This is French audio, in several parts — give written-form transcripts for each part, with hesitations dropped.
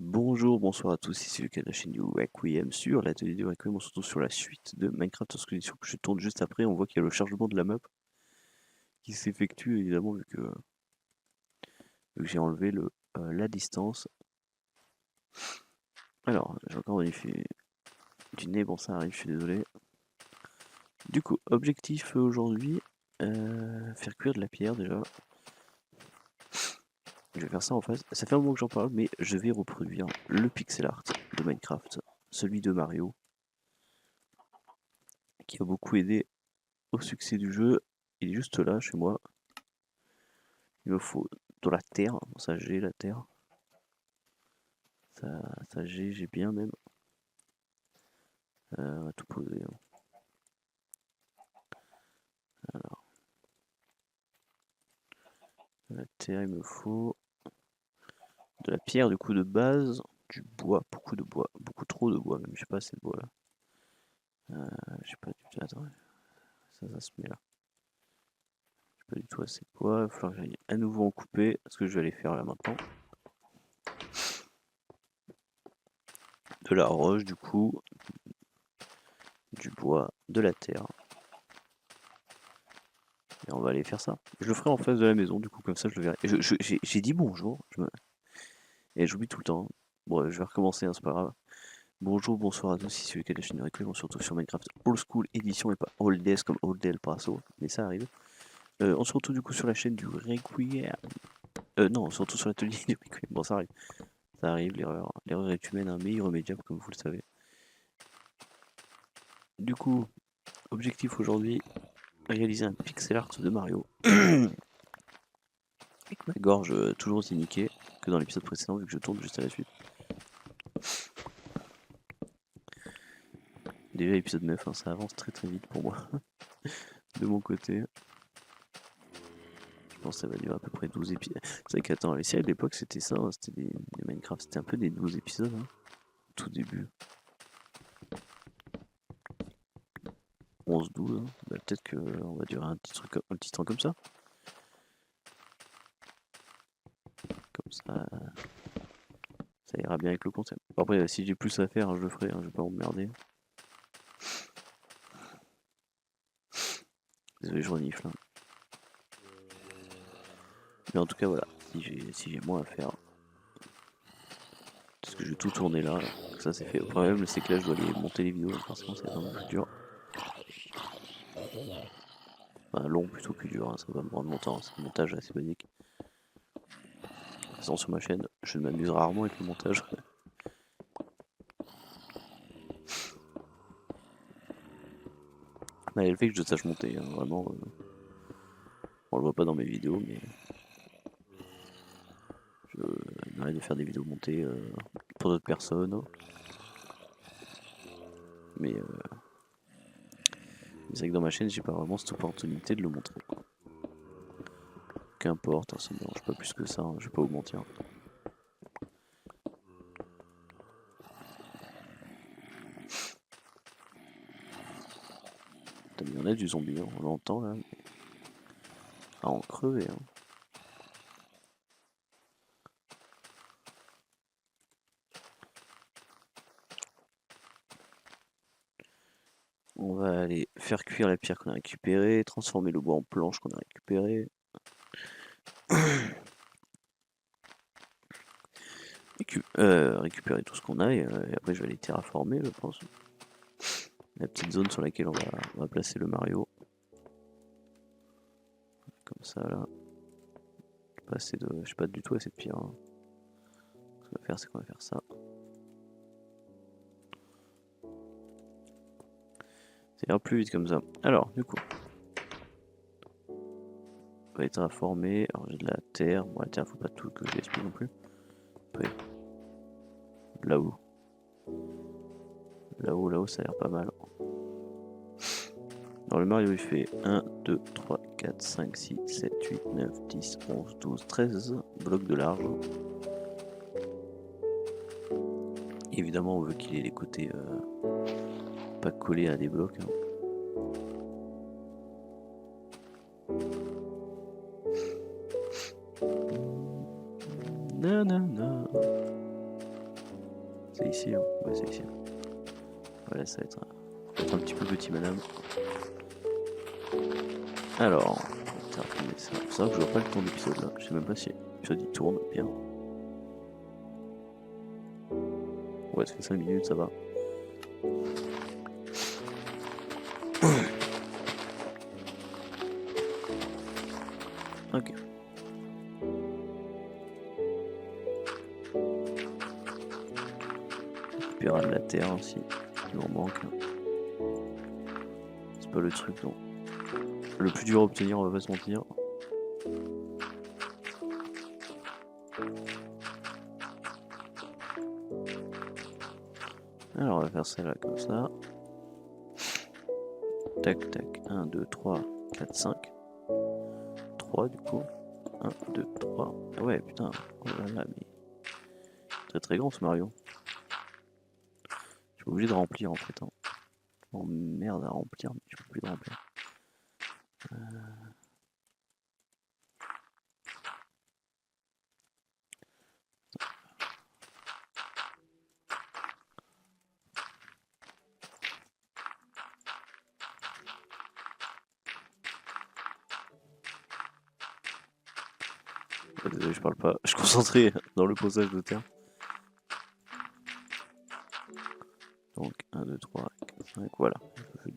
Bonjour, bonsoir à tous, ici Lucas de la chaîne du Requiem sur l'atelier du Requiem. On se retrouve sur la suite de Minecraft Expedition que je tourne juste après. On voit qu'il y a le chargement de la map qui s'effectue évidemment vu que j'ai enlevé la distance. Alors, j'ai encore modifié du nez, bon ça arrive, je suis désolé. Du coup, objectif aujourd'hui, faire cuire de la pierre déjà. Je vais faire ça en face. Ça fait un moment que j'en parle, mais je vais reproduire le pixel art de Minecraft, celui de Mario, qui a beaucoup aidé au succès du jeu. Il est juste là chez moi. Il me faut de la terre. Bon, ça j'ai la terre. Ça j'ai bien même. On va tout poser, hein. Alors, de la terre, il me faut de la pierre du coup de base, du bois, beaucoup de bois, beaucoup trop de bois même. J'ai pas assez de bois là. J'ai pas du tout. Attends, ça se met là. J'ai pas du tout assez de bois. Il va falloir que j'aille à nouveau en couper. Ce que je vais aller faire là maintenant. De la roche du coup, du bois, de la terre. Et on va aller faire ça. Je le ferai en face de la maison, du coup, comme ça je le verrai. J'ai dit bonjour, et j'oublie tout le temps. Bon, je vais recommencer, hein, c'est pas grave. Bonjour, bonsoir à tous, ici c'est Lucas de la chaîne Requiem, on se retrouve sur Minecraft Old School Edition et pas Old Days comme Old Day El Paso, mais ça arrive. On se retrouve du coup sur la chaîne du Requiem. Non, on se retrouve sur l'atelier du Requiem. Bon, ça arrive. Ça arrive, l'erreur est humaine, hein, mais irrémédiable, comme vous le savez. Du coup, objectif aujourd'hui, réaliser un pixel art de Mario. Avec ma gorge toujours aussi niquée que dans l'épisode précédent, vu que je tourne juste à la suite. Déjà, épisode 9, hein, ça avance très très vite pour moi, de mon côté. Je pense que ça va durer à peu près 12 épisodes. C'est vrai qu'attends, les séries de l'époque c'était ça, hein, c'était des Minecraft, c'était un peu des 12 épisodes, hein, tout début. 11-12, hein. Bah, peut-être qu'on va durer un petit temps comme ça. Comme ça ira bien avec le concept. Bon, après, si j'ai plus à faire, hein, je le ferai, hein, je vais pas m'emmerder. Désolé, je renifle, hein. Mais en tout cas, voilà, si j'ai moins à faire, parce que je vais tout tourner là, ça c'est fait. Le problème, c'est que là, je dois aller monter les vidéos, donc forcément, ça va être un peu plus dur. Enfin, long plutôt que dur, hein, ça va me prendre longtemps, c'est un montage assez basique. De toute façon, sur ma chaîne, je m'amuse rarement avec le montage. Mais le fait que je sache monter, hein, vraiment, on le voit pas dans mes vidéos, mais il m'arrive de faire des vidéos montées pour d'autres personnes. Mais c'est vrai que dans ma chaîne, j'ai pas vraiment cette opportunité de le montrer. Qu'importe, hein, ça me dérange pas plus que ça, hein, je vais pas vous mentir. Putain, mais il y en a du zombie, hein, on l'entend là. À en crever, hein. On va aller faire cuire la pierre qu'on a récupérée, transformer le bois en planche qu'on a récupéré. Récupérer tout ce qu'on a et après je vais aller terraformer, je pense. La petite zone sur laquelle on va placer le Mario. Comme ça là. J'ai pas du tout assez de pierre, hein. Ce qu'on va faire, c'est qu'on va faire ça. Ça ira plus vite comme ça. Alors, du coup, on va être terraformé. Alors j'ai de la terre. Bon, la terre, faut pas tout que je gaspille non plus. Après, là-haut. Là-haut, ça a l'air pas mal. Alors le Mario il fait 1, 2, 3, 4, 5, 6, 7, 8, 9, 10, 11, 12, 13 blocs de large. Évidemment on veut qu'il ait les côtés pas collés à des blocs, hein. Nanana. C'est ici, hein. Ouais, c'est ici. Voilà, ça va être un petit peu petit, madame. Alors, c'est vrai que je vois pas le temps d'épisode là. Je sais même pas si l'épisode il tourne bien. Ouais, ça fait 5 minutes, ça va. Ok. On récupérera de la terre aussi. Il m'en manque. C'est pas le truc non. Le plus dur à obtenir, on va pas se mentir. Alors on va faire ça là comme ça. Tac tac. 1, 2, 3, 4, 5. 3 du coup. 1, 2, 3. Ah ouais putain. Oh là là mais. Très très grand ce Mario. Je suis obligé de remplir en fait. Hein. Oh merde à remplir, mais je peux plus le remplir. Désolé, je parle pas. Je suis concentré dans le posage de terre. Donc 1, 2, 3, 4, 5, voilà.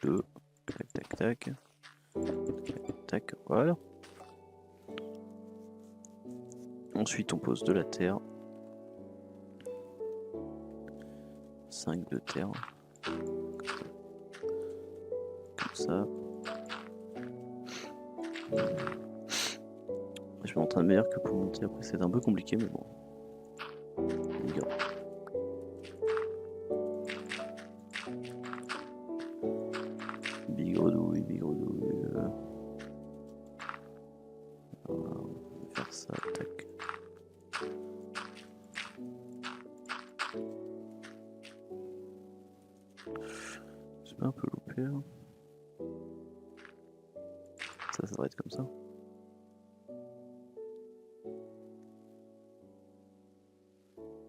2, tac, tac, tac. Tac, tac, voilà. Ensuite, on pose de la terre. 5 de terre. Comme ça. Je vais m'entraîner meilleur que pour monter après. C'est un peu compliqué, mais bon. Bigredouille, bigredouille. On va faire ça, tac. J'ai pas un peu loupé là. Ça devrait être comme ça.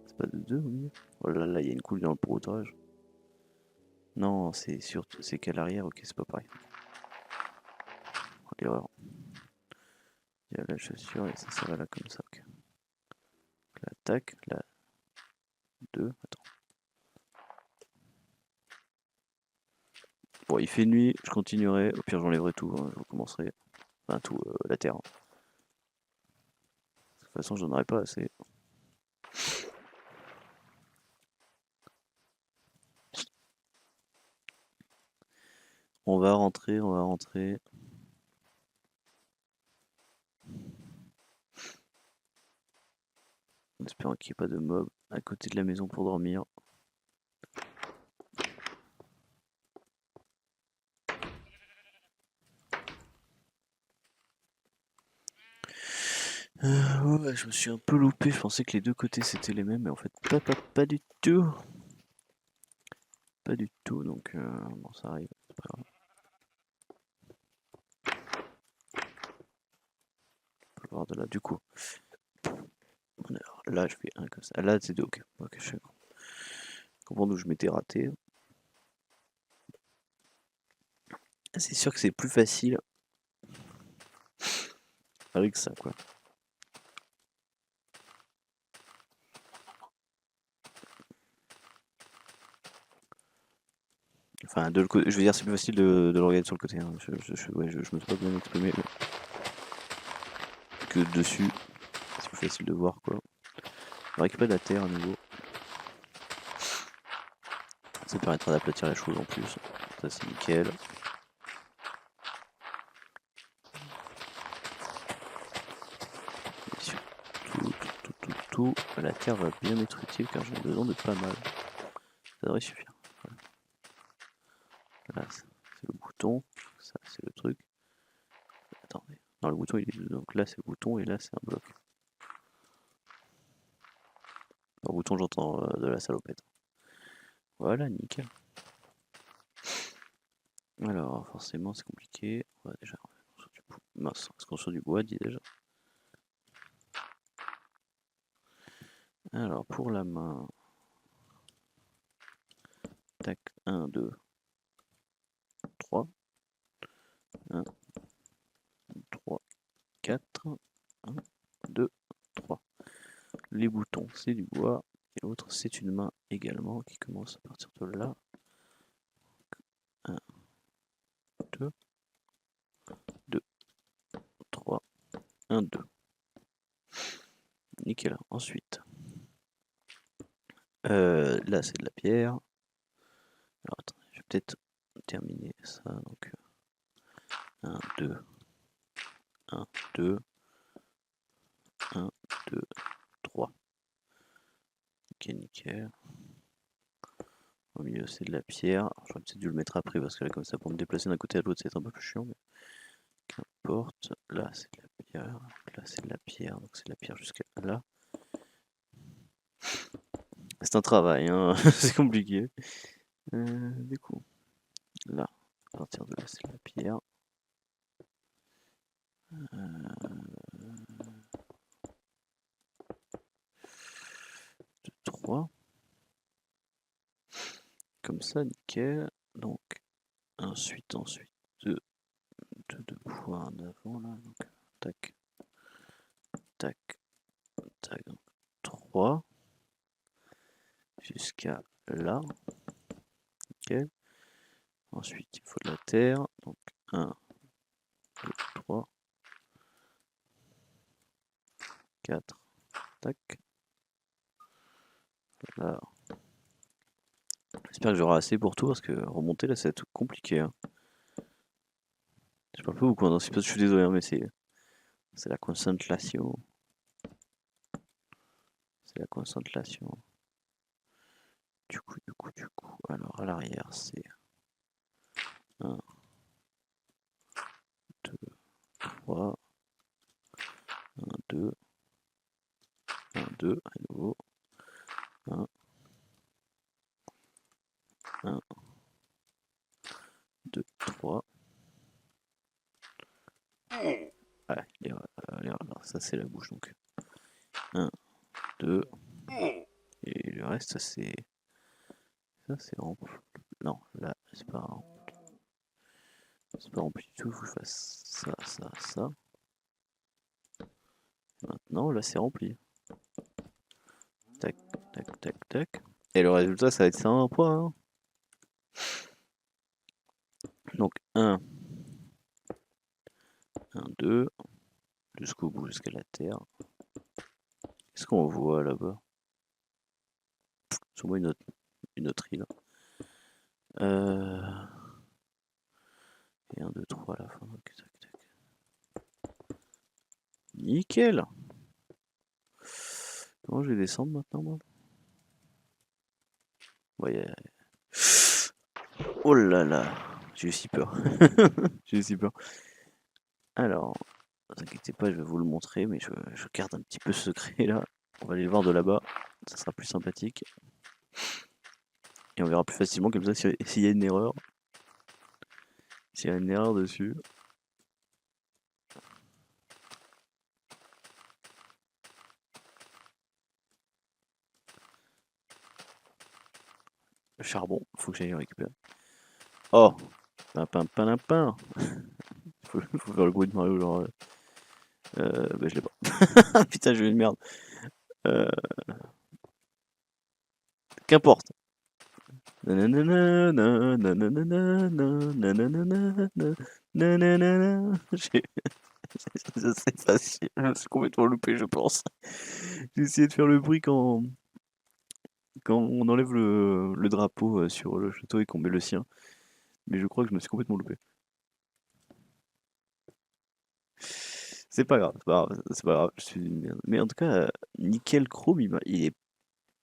C'est pas de 2 au milieu. Oh là là, il y a une coule dans le potage. Non, c'est surtout. C'est qu'à l'arrière, ok, c'est pas pareil. Oh, l'erreur. Il y a la chaussure et ça va là comme ça. Okay. La tac, la 2. Attends. Bon, il fait nuit, je continuerai. Au pire, j'enlèverai tout. Hein, je recommencerai. Enfin, tout, la terre. De toute façon, j'en aurai pas assez. On va rentrer, on va rentrer. En espérant qu'il n'y ait pas de mob à côté de la maison pour dormir. Ouais, je me suis un peu loupé, je pensais que les deux côtés c'était les mêmes, mais en fait pas du tout. Pas du tout, donc bon ça arrive, c'est pas grave. On peut voir de là, du coup. Alors, là je fais un comme ça, là c'est deux, ok, ok je comprends d'où je m'étais raté. C'est sûr que c'est plus facile avec ça quoi. Enfin, je veux dire, c'est plus facile de le regarder sur le côté. Hein. Ouais, je me suis pas bien exprimé. Mais... que dessus, c'est plus facile de voir quoi. On va récupérer de la terre à nouveau. Ça permettra d'aplatir la chose en plus. Ça c'est nickel. Tout. La terre va bien être utile car j'en ai besoin de pas mal. Ça devrait suffire. Voilà. Là c'est le bouton. Ça c'est le truc. Attendez. Non le bouton il est... Donc là c'est le bouton et là c'est un bloc. Le bouton j'entends de la salopette. Voilà nickel. Alors forcément c'est compliqué. On va déjà construire du bois. Mince, on se construire du bois dit déjà. Alors pour la main. tac, 1, 2, 3, 1, 3, 4, 1, 2, 3. Les boutons, c'est du bois, et l'autre, c'est une main également, qui commence à partir de là. 1, 2, 2, 3, 1, 2. Nickel. Ensuite, là, c'est de la pierre. Alors, attends, je vais peut-être terminer ça, donc 1, 2, 1, 2, 1, 2, 3. Ok, nickel. Au milieu, c'est de la pierre. Alors, j'aurais peut-être dû le mettre après parce que là, comme ça, pour me déplacer d'un côté à l'autre, c'est un peu plus chiant. Mais qu'importe. Là, c'est de la pierre. Là, c'est de la pierre. Donc, c'est de la pierre jusqu'à là. C'est un travail, hein. C'est compliqué. Du coup, là, à partir de là, c'est de la pierre. 3. Comme ça, nickel. Donc, ensuite, 2 points en avant, là. Donc, tac, tac, tac. Donc, 3. Jusqu'à là. Nickel. Ensuite, il faut de la terre. Donc, 1, 2, 3, 4. Tac. Là. J'espère que j'aurai assez pour tout parce que remonter là, ça va être compliqué. Hein. Je parle pas beaucoup, hein, je suis désolé, hein, mais c'est la concentration. C'est la concentration. Du coup. Alors à l'arrière, c'est 1, 2, 3. 1, 2. 1, 2. À nouveau. 1. 1. 2, 3. Allez, ça c'est la bouche donc. 1, 2. Et le reste, ça c'est. Ça c'est rempli. Non, là, c'est pas rempli. C'est pas rempli du tout, il faut que je fasse ça. Maintenant, là, c'est rempli. Tac, tac, tac, tac. Et le résultat, ça va être ça un point. Hein. Donc, 1, 2, jusqu'au bout, jusqu'à la terre. Qu'est-ce qu'on voit là-bas? Sûrement une autre île. Et 1, 2, 3 à la fin. Tac, tac, tac. Nickel! Comment je vais descendre maintenant, moi? Ouais. Oh là là! J'ai eu si peur. J'ai eu si peur. Alors, ne vous inquiétez pas, je vais vous le montrer, mais je garde un petit peu ce secret là. On va aller le voir de là-bas, ça sera plus sympathique. Et on verra plus facilement comme ça s'il y a une erreur. S'il y a une erreur dessus. Le charbon, faut que j'aille le récupérer. Oh! Pin. faut faire le bruit de Mario, genre. Bah je l'ai pas. Putain, j'ai eu une merde. Qu'importe. C'est facile. Je me suis complètement loupé, je pense. J'ai essayé de faire le bruit quand on enlève le drapeau sur le château et qu'on met le sien. Mais je crois que je me suis complètement loupé. C'est pas grave, c'est pas grave, je suis une merde. Mais en tout cas, nickel chrome, il est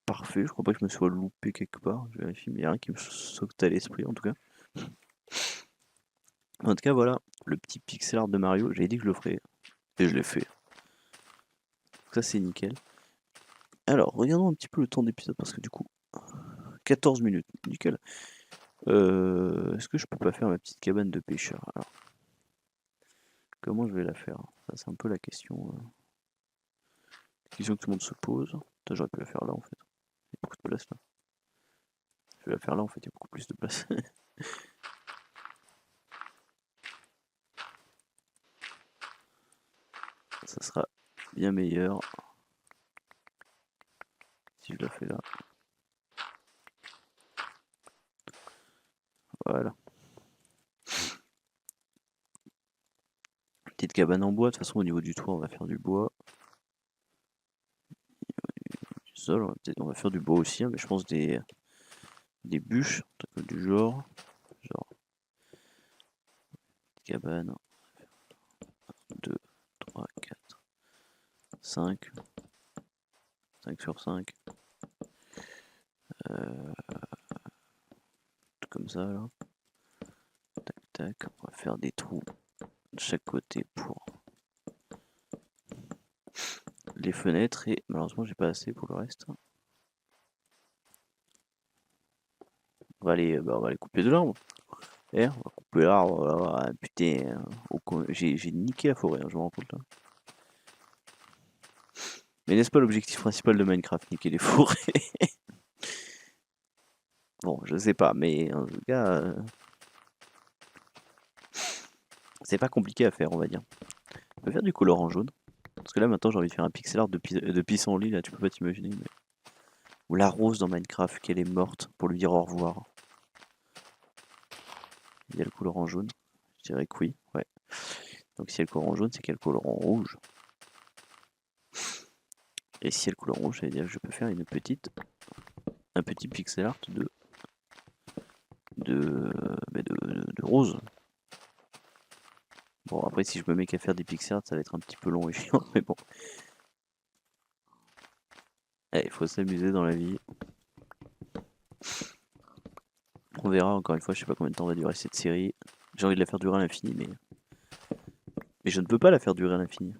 parfait. Je crois pas que je me sois loupé quelque part. Je vérifie, mais il n'y a rien qui me saute à l'esprit en tout cas. En tout cas, voilà, le petit pixel art de Mario. J'avais dit que je le ferais. Et je l'ai fait. Donc ça, c'est nickel. Alors, regardons un petit peu le temps d'épisode parce que du coup, 14 minutes, nickel. Est-ce que je peux pas faire ma petite cabane de pêcheur? Alors, comment je vais la faire? Ça, c'est un peu la question. Question que tout le monde se pose. J'aurais pu la faire là en fait. Il y a beaucoup de place là. vais la faire là, en fait, il y a beaucoup plus de place. Ça sera bien meilleur si je la fais là. Voilà. Petite cabane en bois, de toute façon au niveau du toit on va faire du bois. Du sol, on va faire du bois aussi, hein, mais je pense des bûches, un truc du genre. Genre, cabane, 2, 3, 4, 5. 5 sur 5. Comme ça là. Tac tac, on va faire des trous de chaque côté pour les fenêtres et malheureusement j'ai pas assez pour le reste. On va les couper de l'arbre. On va couper l'arbre, voilà, putain, j'ai niqué la forêt, hein, je me rends compte là. Mais n'est-ce pas l'objectif principal de Minecraft, niquer les forêts? Bon, je sais pas, mais en tout cas, c'est pas compliqué à faire, on va dire. On peut faire du colorant jaune. Parce que là maintenant j'ai envie de faire un pixel art de pissenlit, là tu peux pas t'imaginer. Mais... Ou la rose dans Minecraft, qu'elle est morte, pour lui dire au revoir. Il y a le colorant jaune. Je dirais que oui, ouais. Donc si elle colorant jaune, c'est qu'elle colorant rouge. Et si elle colorant rouge, ça veut dire que je peux faire un petit pixel art de rose. Bon après si je me mets qu'à faire des pixel art, ça va être un petit peu long et chiant, mais bon. Il faut s'amuser dans la vie. On verra encore une fois, je sais pas combien de temps va durer cette série. J'ai envie de la faire durer à l'infini, mais je ne peux pas la faire durer à l'infini.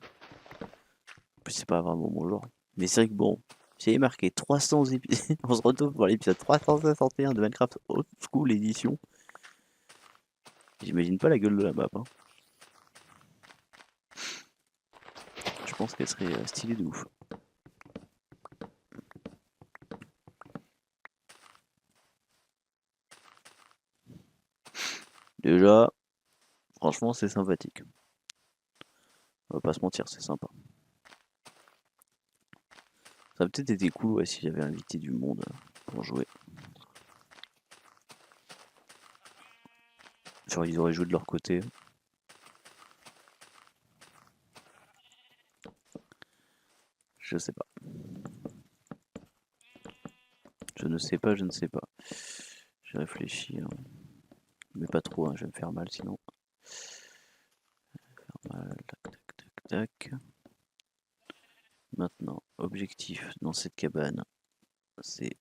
En plus, c'est pas vraiment mon genre. Mais c'est vrai que bon, j'ai marqué 300 épisodes. On se retrouve pour l'épisode 361 de Minecraft Old School Edition. J'imagine pas la gueule de la map. Hein. Je pense qu'elle serait stylée de ouf. Déjà, franchement, c'est sympathique. On va pas se mentir, c'est sympa. Ça a peut-être été cool ouais, si j'avais invité du monde pour jouer. Genre, ils auraient joué de leur côté. Je sais pas. Je ne sais pas, je ne sais pas. J'ai réfléchi. Hein. Mais pas trop, hein, je vais me faire mal sinon. Tac, tac, tac, tac. Maintenant, objectif dans cette cabane, c'est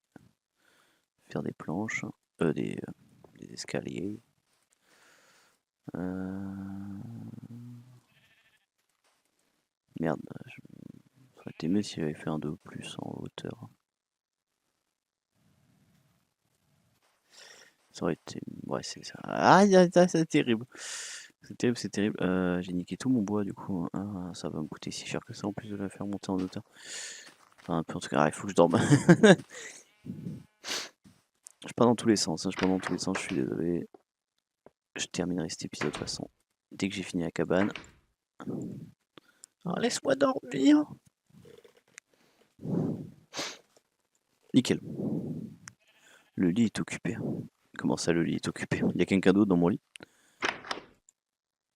faire des planches, des escaliers. Merde, ça aurait été mieux si j'avais fait un 2 plus en hauteur. Ça aurait été... Ouais, c'est ça. Ah, c'est terrible. C'est terrible, c'est terrible. J'ai niqué tout mon bois du coup. Ah, ça va me coûter si cher que ça en plus de la faire monter en hauteur. Enfin, un peu en tout cas, il faut que je dorme. Je pars dans tous les sens, hein, je pars dans tous les sens, je suis désolé. Je terminerai cet épisode de toute façon. Dès que j'ai fini la cabane. Oh, laisse-moi dormir. Nickel. Le lit est occupé. Comment ça, le lit est occupé? Il y a quelqu'un d'autre dans mon lit.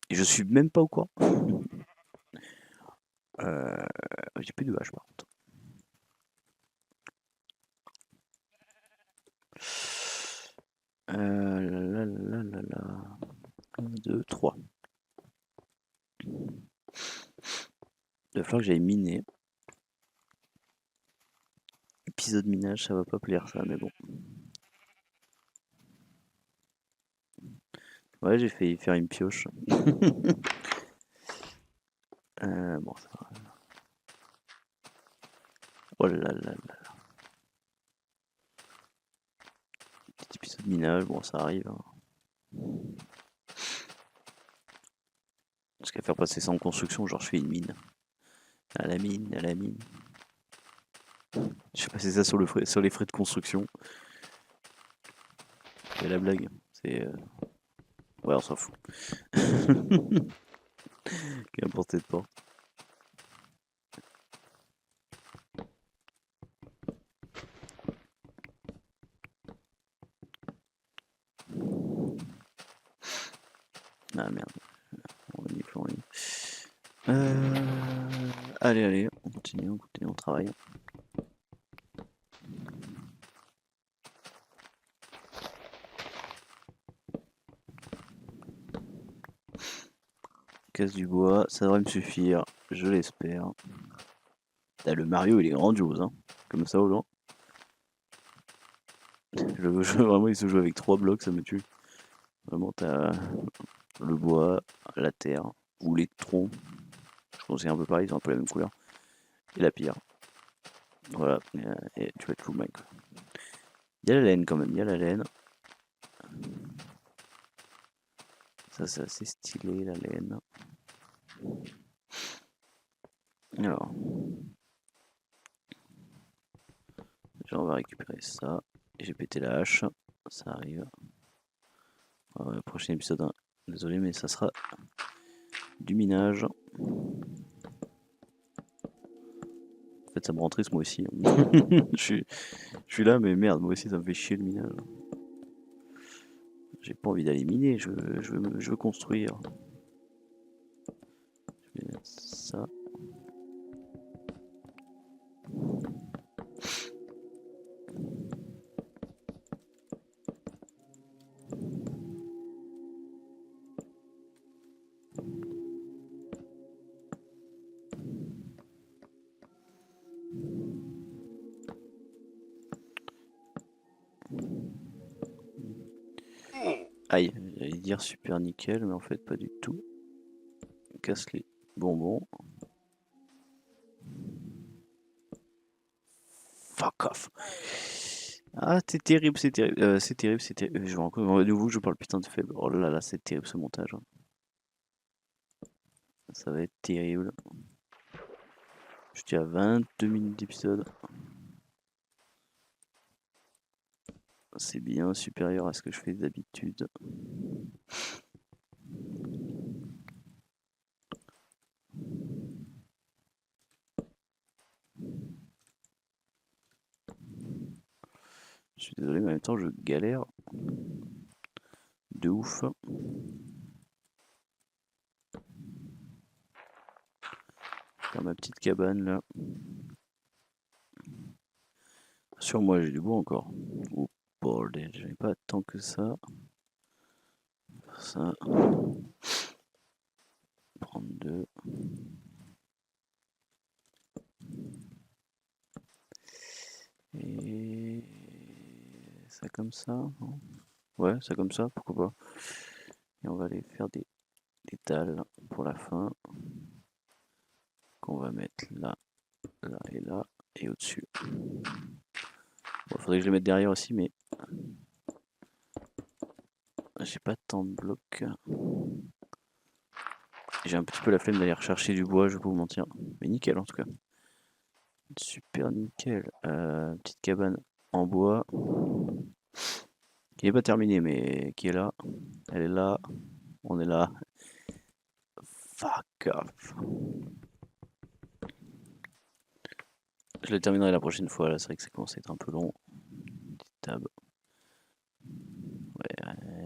Et je suis même pas au courant. J'ai plus de hache par contre. 1, 2, 3. Il va falloir que j'aille miner. Épisode minage, ça va pas plaire ça, mais bon. Ouais, j'ai failli faire une pioche. Bon, ça va. Oh là là là là. Petit épisode minage, bon, ça arrive. Hein. Parce qu'à faire passer ça en construction, genre je fais une mine. À la mine, à la mine. Je fais passer ça sur les frais de construction. C'est la blague. C'est. Ouais, on s'en fout. Qu'importe cette porte. Ah merde. On y est, on y est. Allez, on continue, on travaille. Casse du bois, ça devrait me suffire, je l'espère. Le Mario il est grandiose, hein. Comme ça aux gens. Le jeu vraiment il se joue avec 3 blocs, ça me tue. Vraiment t'as le bois, la terre, ou les troncs. Je pense que c'est un peu pareil, ils ont un peu la même couleur. Et la pierre. Voilà, et tu vas être full mec. Il y a la laine quand même, il y a la laine. Ça c'est assez stylé la laine. Alors. Déjà on va récupérer ça. J'ai pété la hache, ça arrive. Prochain épisode, hein. Désolé mais ça sera du minage. En fait ça me rend triste moi aussi. je suis là mais merde, moi aussi ça me fait chier le minage. J'ai pas envie d'aller miner, je veux construire. Je vais mettre ça. Aïe, j'allais dire super nickel, mais en fait pas du tout. Casse les bonbons. Fuck off. Ah, c'est terrible, c'est terrible, c'est terrible, c'est terrible. Je vois encore de nouveau, je parle putain de faible. Oh là là, c'est terrible ce montage, hein. Ça va être terrible. Je suis à 22 minutes d'épisode. C'est bien supérieur à ce que je fais d'habitude. Je suis désolé, mais en même temps, je galère de ouf. Dans ma petite cabane là. Sur moi, j'ai du bois encore. Oh bordel, j'avais pas tant que ça. Ça. Prendre 2. Et ça comme ça, non? Ouais, ça comme ça, pourquoi pas. Et on va aller faire des dalles pour la fin. Qu'on va mettre là, là et là, et au-dessus. Bon, faudrait que je les mette derrière aussi, mais j'ai pas tant de blocs. J'ai un petit peu la flemme d'aller rechercher du bois, je vais pas vous mentir. Mais nickel en tout cas. Super nickel. Petite cabane en bois. Qui n'est pas terminée, mais qui est là. Elle est là. On est là. Fuck off. Je la terminerai la prochaine fois. Là, c'est vrai que ça commence à être un peu long. Petite tab. Ouais,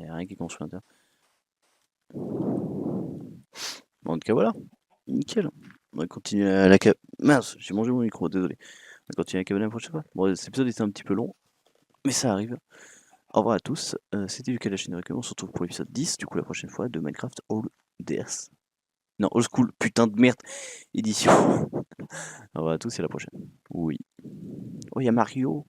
rien qui est construit à l'intérieur. Bon, en tout cas, voilà. Nickel. On va continuer à la cabane. Mince, j'ai mangé mon micro, désolé. On va continuer à la cabane la prochaine fois. Bon, cet épisode était un petit peu long, mais ça arrive. Au revoir à tous. C'était Lucas de la chaîne Recul. On se retrouve pour l'épisode 10, du coup, la prochaine fois, de Minecraft All DS. Non, Old School, putain de merde. Édition. Au revoir à tous et à la prochaine. Oui. Oh, il y a Mario.